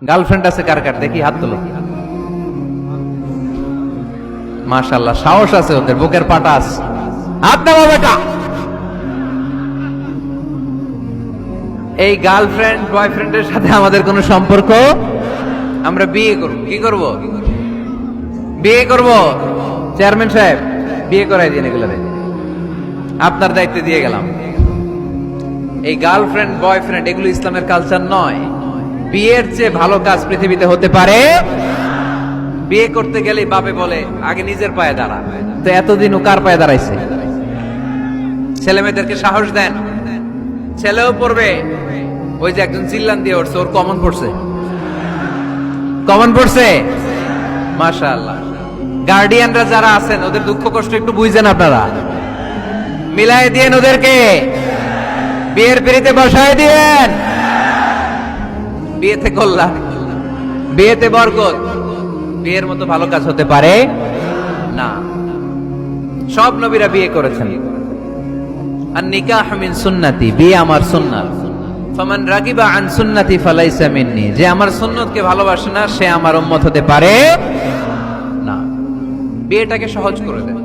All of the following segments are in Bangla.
গার্লফ্রেন্ড আছে কার কার দেখি হাত তোলো। মাশাআল্লাহ, সাহস আছে ওদের, বুকের পাটা আছে। হাত নামা বেটা। এই গার্লফ্রেন্ড বয়ফ্রেন্ডের সাথে আমাদের কোনো সম্পর্ক, আমরা বিয়ে করব। কি করব? বিয়ে করব। চেয়ারম্যান সাহেব বিয়ে করাই দিন এগুলো, আপনার দায়িত্ব দিয়ে গেলাম। এই গার্লফ্রেন্ড বয়ফ্রেন্ড এগুলো ইসলামের কালচার নয়। বিয়ের চেয়ে ভালো কাজ পৃথিবীতে হতে পারে। বিয়ে করতে গেলে বাপে বলে আগে নিজের পায়ে দাঁড়া। তো এতদিন ও কার পায়ে দাঁড়াইছে? ছেলে মেয়েদেরকে সাহস দেন, ছেলেও পড়বে। ওই যে একজন চিল্লান দিয়ে উঠছে, ওর কমন পড়ছে, কমন পড়ছে। মাশাআল্লাহ। গার্ডিয়ানরা যারা আছেন ওদের দুঃখ কষ্ট একটু বুঝছেন আপনারা, মিলাই দিয়েন ওদেরকে, বিয়ের পিড়িতে বসায় দিয়েন। বিয়েতে কল্যাণ, বিয়েতে বরকত। বিয়ের মতো ভালো কাজ হতে পারে না। সব নবীরা বিয়ে করেছেন। আর নিকাহ মিন সুন্নতি, বিয়ে আমার সুন্নাত। ফামান রাগিবা আন সুন্নতি ফালাইসা মিন্নি, যে আমার সুন্নতকে ভালোবাসে না সে আমার উম্মত হতে পারে না। বিয়েটাকে সহজ করে দেন।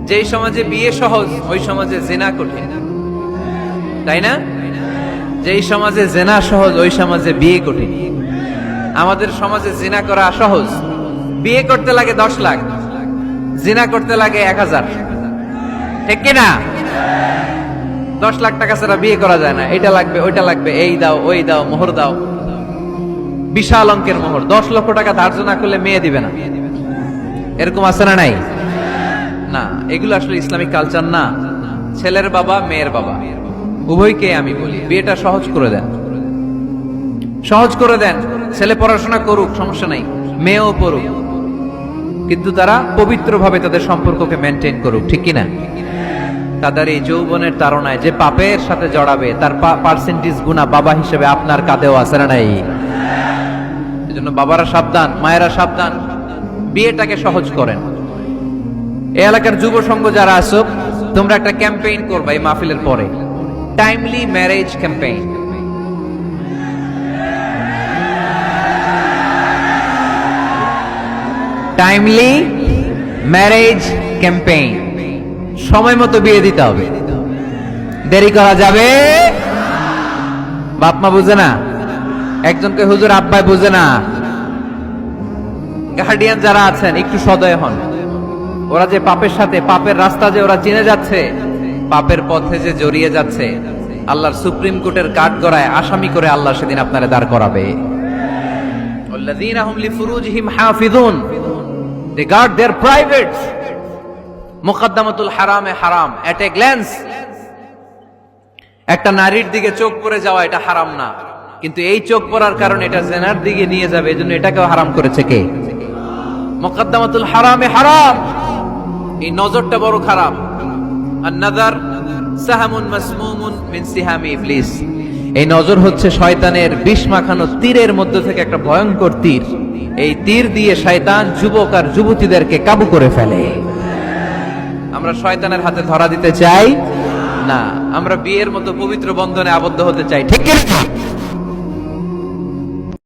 যেই সমাজে বিয়ে সহজ ওই সমাজে জিনা কঠিন, তাই না? যেই সমাজে জিনা সহজ ওই সমাজে বিয়ে কঠিন। আমাদের সমাজে জিনা করা সহজ, বিয়ে করতে লাগে 10 লাখ, জিনা করতে লাগে 1000, ঠিক কিনা? 10 লাখ টাকা ছাড়া বিয়ে করা যায় না। এটা লাগবে, ওইটা লাগবে, এই দাও, ওই দাও, মোহর দাও, বিশাল অঙ্কের মোহর। 10 লক্ষ টাকা ধার্য না করলে মেয়ে দিবে না, এরকম আছে না নাই? না, এগুলো আসলে ইসলামিক কালচার না। ছেলের বাবা মেয়ের বাবা উভয়কে আমি বলি বিয়েটা সহজ করে দেন, সহজ করে দেন। ছেলে পড়াশোনা করুক, সমস্যা নাই, মেয়েও পড়ুক, কিন্তু তারা পবিত্রভাবে তাদের সম্পর্ককে মেনটেন করুক, ঠিক কিনা? তাদের এই যৌবনের তাড়নায় যে পাপের সাথে জড়াবে তার পার্সেন্টেজ গুণা বাবা হিসেবে আপনার কাঁধেও আছে না নাই? এজন্য বাবারা সাবধান, মায়েরা সাবধান, বিয়েটাকে সহজ করেন। এই এলাকার যুব সংঘ যারা আছো, তোমরা একটা ক্যাম্পেইন করবা এই মাহফিলের পরে, timely marriage campaign. Timely marriage campaign. সময় মতো বিয়ে দিতে হবে, দেরি করা যাবে। বাপ মা বুঝে না, একজনকে হুজুর আব্বাই বুঝে না। গার্ডিয়ান যারা আছেন একটু সদয় হন। ওরা যে পাপের সাথে, পাপের রাস্তা যে ওরা চিনে যাচ্ছে, পাপের পথে যে জড়িয়ে যাচ্ছে, আল্লাহর সুপ্রিম কোর্টের কাঠগড়ায় আসামি করে আল্লাহ সেদিন আপনারে দাঁড় করাবে। আল্লাযীনা হুম লিফুরুজিহিম হাফিজুন, they guard their privates। মুকদ্দমাতুল হারামে হারাম, এট এ গ্ল্যান্স। একটা নারীর দিকে চোখ পড়ে যাওয়া এটা হারাম না, কিন্তু এই চোখ পড়ার কারণে এটা জিনার দিকে নিয়ে যাবে, এজন্য এটাকেও হারাম করেছে কে? মুকদ্দমাতুল হারামে হারাম। এই নজরটা বড় খারাপ। আন-নাযার সাহামুন মাসমুমুন মিন সিহামি ইবলিস। এই নজর হচ্ছে শয়তানের বিষ মাখানো তীরের মধ্য থেকে একটা ভয়ঙ্কর তীর। এই তীর দিয়ে শয়তান যুবক আর যুবতীদেরকে কাবু করে ফেলে। আমরা শয়তানের হাতে ধরা দিতে চাই না, আমরা বিয়ের মতো পবিত্র বন্ধনে আবদ্ধ হতে চাই, ঠিক কি না?